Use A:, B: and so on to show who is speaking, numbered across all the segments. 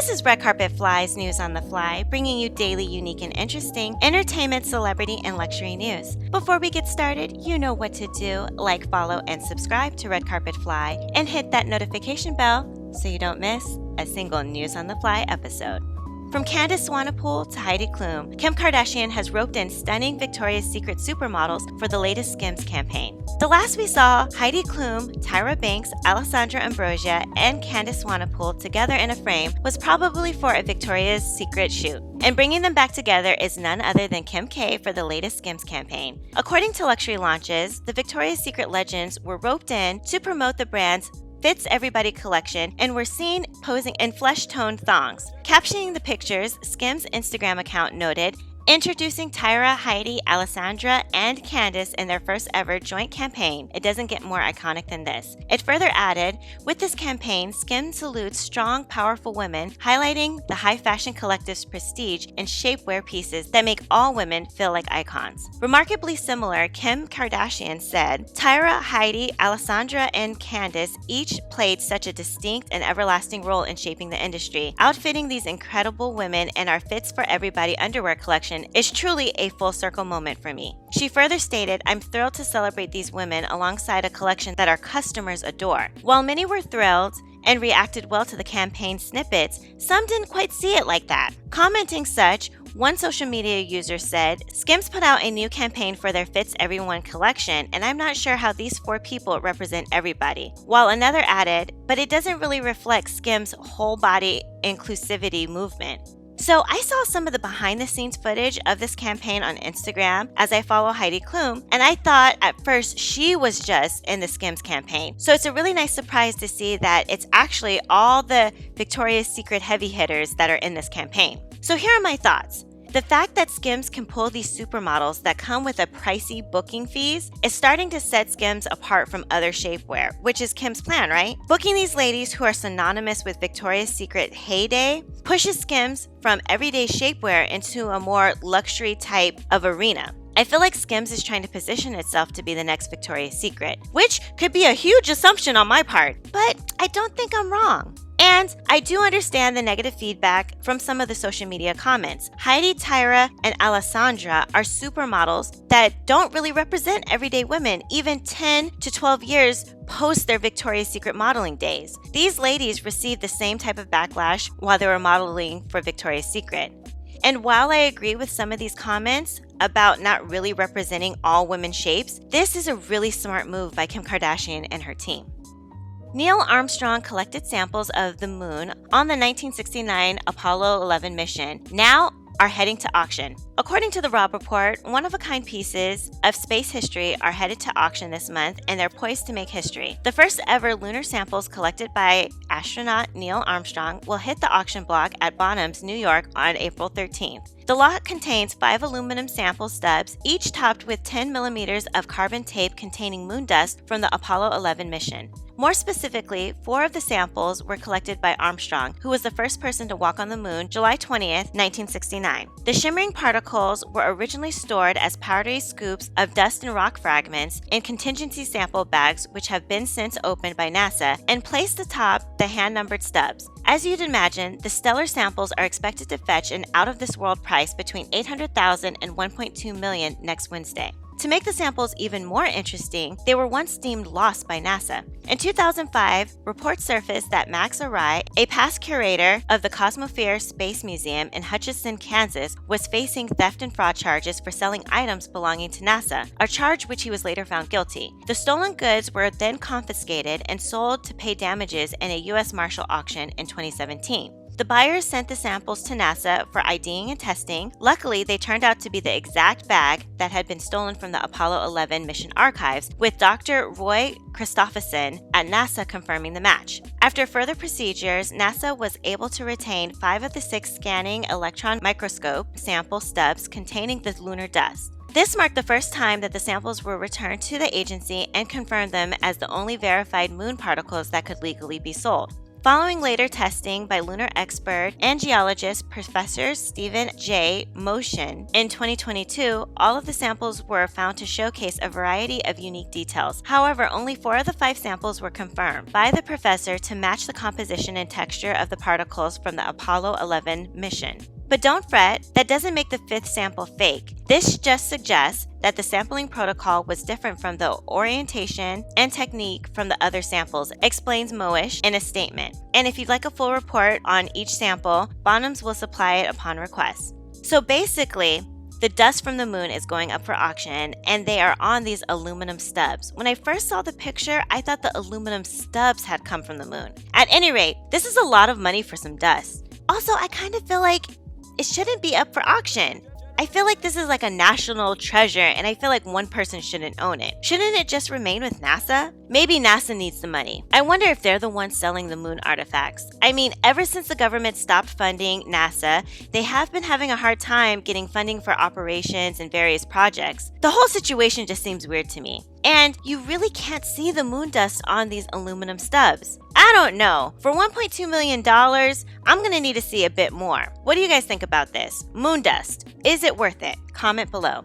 A: This is Red Carpet Fly's News on the Fly, bringing you daily, unique, and interesting entertainment, celebrity, and luxury news. Before we get started, you know what to do. Like, follow, and subscribe to Red Carpet Fly, and hit that notification bell so you don't miss a single News on the Fly episode. From Candace Swanepoel to Heidi Klum, Kim Kardashian has roped in stunning Victoria's Secret supermodels for the latest Skims campaign. The last we saw Heidi Klum, Tyra Banks, Alessandra Ambrosio, and Candace Swanepoel together in a frame was probably for a Victoria's Secret shoot. And bringing them back together is none other than Kim K for the latest Skims campaign. According to Luxury Launches, the Victoria's Secret legends were roped in to promote the brand's Fits Everybody collection and were seen posing in flesh-toned thongs. Captioning the pictures, Skims' Instagram account noted, "Introducing Tyra, Heidi, Alessandra, and Candace in their first ever joint campaign. It doesn't get more iconic than this." It further added, "With this campaign, Skims salutes strong, powerful women, highlighting the high fashion collective's prestige in shapewear pieces that make all women feel like icons." Remarkably similar, Kim Kardashian said, "Tyra, Heidi, Alessandra, and Candace each played such a distinct and everlasting role in shaping the industry. Outfitting these incredible women in our Fits for Everybody underwear collection is truly a full circle moment for me." She further stated, "I'm thrilled to celebrate these women alongside a collection that our customers adore." While many were thrilled and reacted well to the campaign snippets, some didn't quite see it like that. Commenting such, one social media user said, "Skims put out a new campaign for their Fits Everyone collection, and I'm not sure how these 4 people represent everybody." While another added, "But it doesn't really reflect Skims' whole body inclusivity movement." So I saw some of the behind the scenes footage of this campaign on Instagram as I follow Heidi Klum, and I thought at first she was just in the Skims campaign. So it's a really nice surprise to see that it's actually all the Victoria's Secret heavy hitters that are in this campaign. So here are my thoughts. The fact that Skims can pull these supermodels that come with a pricey booking fees is starting to set Skims apart from other shapewear, which is Kim's plan, right? Booking these ladies who are synonymous with Victoria's Secret heyday pushes Skims from everyday shapewear into a more luxury type of arena. I feel like Skims is trying to position itself to be the next Victoria's Secret, which could be a huge assumption on my part, but I don't think I'm wrong. And I do understand the negative feedback from some of the social media comments. Heidi, Tyra, and Alessandra are supermodels that don't really represent everyday women, even 10 to 12 years post their Victoria's Secret modeling days. These ladies received the same type of backlash while they were modeling for Victoria's Secret. And while I agree with some of these comments about not really representing all women's shapes, this is a really smart move by Kim Kardashian and her team. Neil Armstrong collected samples of the moon on the 1969 Apollo 11 mission, now are heading to auction. According to the Robb Report, one-of-a-kind pieces of space history are headed to auction this month, and they're poised to make history. The first ever lunar samples collected by astronaut Neil Armstrong will hit the auction block at Bonhams, New York on April 13th. The lot contains 5 aluminum sample stubs, each topped with 10 millimeters of carbon tape containing moon dust from the Apollo 11 mission. More specifically, 4 of the samples were collected by Armstrong, who was the first person to walk on the moon July 20th, 1969. The shimmering particles were originally stored as powdery scoops of dust and rock fragments in contingency sample bags, which have been since opened by NASA and placed atop the hand-numbered stubs. As you'd imagine, the stellar samples are expected to fetch an out-of-this-world price between $800,000 and $1.2 million next Wednesday. To make the samples even more interesting, they were once deemed lost by NASA. In 2005, reports surfaced that Max Arai, a past curator of the Cosmosphere Space Museum in Hutchinson, Kansas, was facing theft and fraud charges for selling items belonging to NASA, a charge which he was later found guilty. The stolen goods were then confiscated and sold to pay damages in a U.S. Marshal auction in 2017. The buyers sent the samples to NASA for IDing and testing. Luckily, they turned out to be the exact bag that had been stolen from the Apollo 11 mission archives, with Dr. Roy Christopherson at NASA confirming the match. After further procedures, NASA was able to retain 5 of the 6 scanning electron microscope sample stubs containing the lunar dust. This marked the first time that the samples were returned to the agency and confirmed them as the only verified moon particles that could legally be sold. Following later testing by lunar expert and geologist Professor Stephen J. Motion in 2022, all of the samples were found to showcase a variety of unique details. However, only 4 of the 5 samples were confirmed by the professor to match the composition and texture of the particles from the Apollo 11 mission. But don't fret, that doesn't make the 5th sample fake. This just suggests that the sampling protocol was different from the orientation and technique from the other samples, explains Moish in a statement. And if you'd like a full report on each sample, Bonhams will supply it upon request. So basically, the dust from the moon is going up for auction, and they are on these aluminum stubs. When I first saw the picture, I thought the aluminum stubs had come from the moon. At any rate, this is a lot of money for some dust. Also, I kind of feel like it shouldn't be up for auction. I feel like this is like a national treasure, and I feel like one person shouldn't own it. Shouldn't it just remain with NASA? Maybe NASA needs the money. I wonder if they're the ones selling the moon artifacts. I mean, ever since the government stopped funding NASA, they have been having a hard time getting funding for operations and various projects. The whole situation just seems weird to me. And you really can't see the moon dust on these aluminum stubs. I don't know. For $1.2 million, I'm gonna need to see a bit more. What do you guys think about this? Moon dust. Is it worth it? Comment below.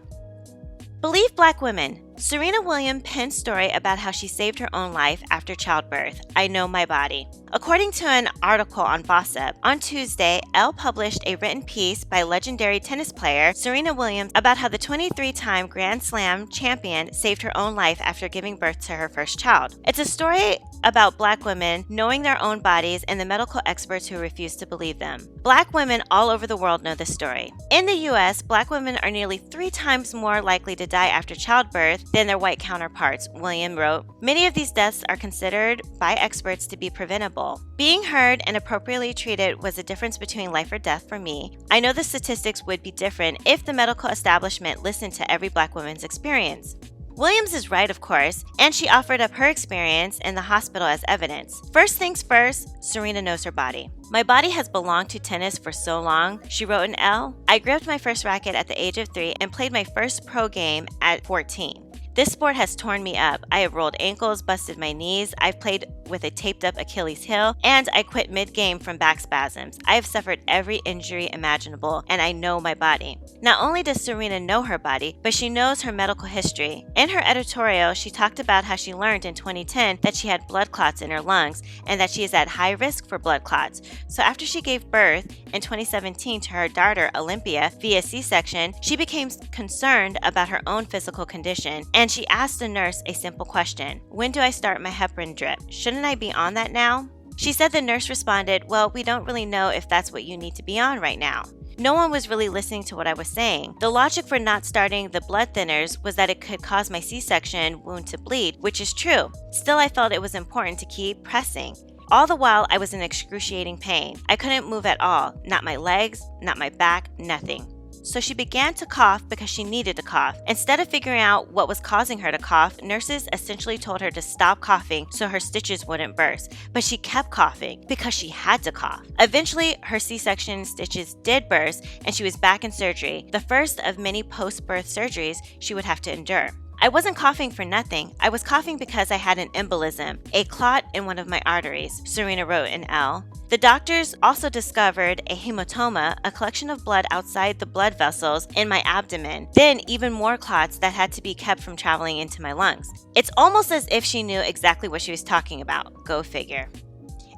A: Believe Black women. Serena Williams penned story about how she saved her own life after childbirth. I know my body. According to an article on Gossip, on Tuesday, Elle published a written piece by legendary tennis player Serena Williams about how the 23-time Grand Slam champion saved her own life after giving birth to her first child. It's a story about Black women knowing their own bodies and the medical experts who refuse to believe them. Black women all over the world know this story. In the US, Black women are nearly 3 times more likely to die after childbirth than their white counterparts, William wrote. Many of these deaths are considered by experts to be preventable. Being heard and appropriately treated was the difference between life or death for me. I know the statistics would be different if the medical establishment listened to every Black woman's experience. Williams is right, of course, and she offered up her experience in the hospital as evidence. First things first, Serena knows her body. My body has belonged to tennis for so long, she wrote in Elle. I gripped my first racket at the age of 3 and played my first pro game at 14. This sport has torn me up. I have rolled ankles, busted my knees, I've played with a taped up Achilles heel, and I quit mid-game from back spasms. I have suffered every injury imaginable, and I know my body. Not only does Serena know her body, but she knows her medical history. In her editorial, she talked about how she learned in 2010 that she had blood clots in her lungs, and that she is at high risk for blood clots. So after she gave birth in 2017 to her daughter, Olympia, via C-section, she became concerned about her own physical condition, and she asked the nurse a simple question. When do I start my heparin drip? Shouldn't I be on that now? She said the nurse responded, well, we don't really know if that's what you need to be on right now. No one was really listening to what I was saying. The logic for not starting the blood thinners was that it could cause my C-section wound to bleed, which is true. Still, I felt it was important to keep pressing. All the while, I was in excruciating pain. I couldn't move at all. Not my legs, not my back, nothing. So she began to cough because she needed to cough. Instead of figuring out what was causing her to cough, nurses essentially told her to stop coughing so her stitches wouldn't burst. But she kept coughing because she had to cough. Eventually, her C-section stitches did burst and she was back in surgery, the first of many post-birth surgeries she would have to endure. I wasn't coughing for nothing. I was coughing because I had an embolism, a clot in one of my arteries, Serena wrote in Elle. The doctors also discovered a hematoma, a collection of blood outside the blood vessels in my abdomen, then even more clots that had to be kept from traveling into my lungs. It's almost as if she knew exactly what she was talking about. Go figure.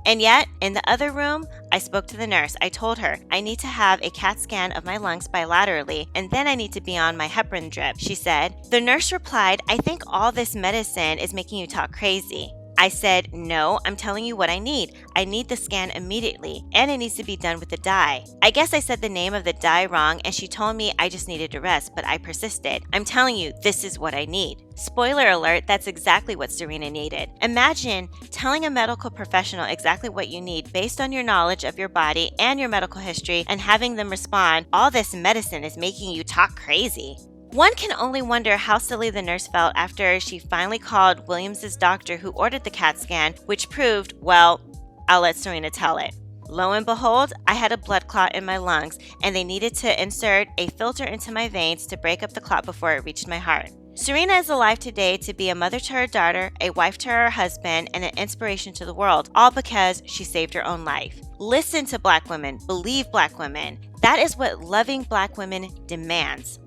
A: And yet, in the other room, I spoke to the nurse. I told her, I need to have a CAT scan of my lungs bilaterally, and then I need to be on my heparin drip, she said. The nurse replied, I think all this medicine is making you talk crazy. I said, no, I'm telling you what I need. I need the scan immediately, and it needs to be done with the dye. I guess I said the name of the dye wrong, and she told me I just needed to rest, but I persisted. I'm telling you, this is what I need. Spoiler alert, that's exactly what Serena needed. Imagine telling a medical professional exactly what you need based on your knowledge of your body and your medical history, and having them respond, all this medicine is making you talk crazy. One can only wonder how silly the nurse felt after she finally called Williams' doctor who ordered the CAT scan, which proved, well, I'll let Serena tell it. Lo and behold, I had a blood clot in my lungs, and they needed to insert a filter into my veins to break up the clot before it reached my heart. Serena is alive today to be a mother to her daughter, a wife to her husband, and an inspiration to the world, all because she saved her own life. Listen to Black women, believe Black women. That is what loving Black women demands.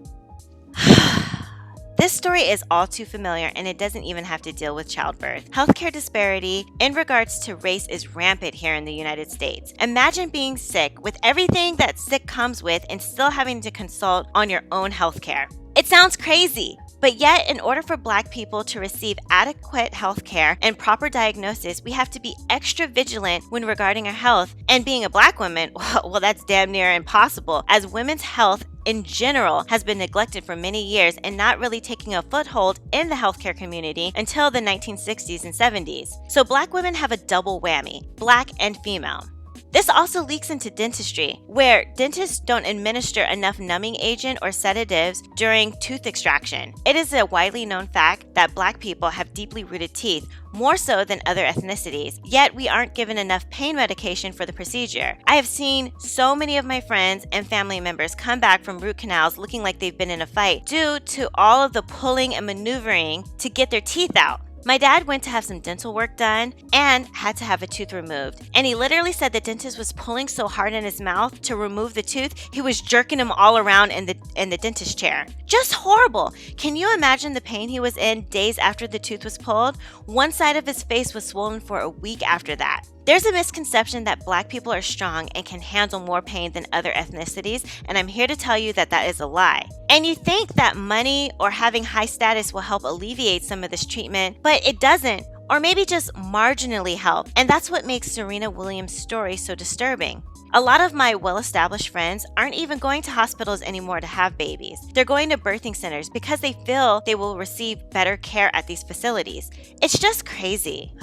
A: This story is all too familiar, and it doesn't even have to deal with childbirth. Healthcare disparity in regards to race is rampant here in the United States. Imagine being sick with everything that sick comes with and still having to consult on your own healthcare. It sounds crazy. But yet, in order for Black people to receive adequate health care and proper diagnosis, we have to be extra vigilant when regarding our health. And being a Black woman, well, that's damn near impossible, as women's health in general has been neglected for many years and not really taking a foothold in the healthcare community until the 1960s and 70s. So Black women have a double whammy, Black and female. This also leaks into dentistry, where dentists don't administer enough numbing agent or sedatives during tooth extraction. It is a widely known fact that Black people have deeply rooted teeth, more so than other ethnicities, yet we aren't given enough pain medication for the procedure. I have seen so many of my friends and family members come back from root canals looking like they've been in a fight due to all of the pulling and maneuvering to get their teeth out. My dad went to have some dental work done and had to have a tooth removed. And he literally said the dentist was pulling so hard in his mouth to remove the tooth, he was jerking him all around in the dentist chair. Just horrible. Can you imagine the pain he was in days after the tooth was pulled? One side of his face was swollen for a week after that. There's a misconception that Black people are strong and can handle more pain than other ethnicities, and I'm here to tell you that that is a lie. And you think that money or having high status will help alleviate some of this treatment, but it doesn't, or maybe just marginally help, and that's what makes Serena Williams' story so disturbing. A lot of my well-established friends aren't even going to hospitals anymore to have babies. They're going to birthing centers because they feel they will receive better care at these facilities. It's just crazy.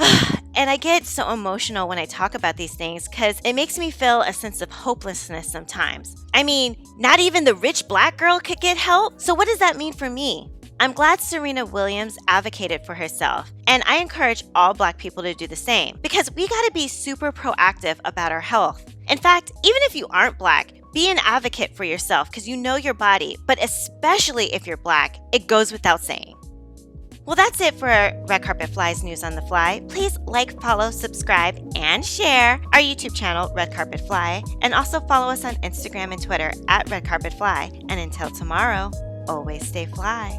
A: And I get so emotional when I talk about these things because it makes me feel a sense of hopelessness sometimes. I mean, not even the rich Black girl could get help? So what does that mean for me? I'm glad Serena Williams advocated for herself, and I encourage all Black people to do the same because we gotta be super proactive about our health. In fact, even if you aren't Black, be an advocate for yourself because you know your body, but especially if you're Black, it goes without saying. Well, that's it for Red Carpet Fly's News on the Fly. Please like, follow, subscribe, and share our YouTube channel, Red Carpet Fly, and also follow us on Instagram and Twitter at Red Carpet Fly. And until tomorrow, always stay fly.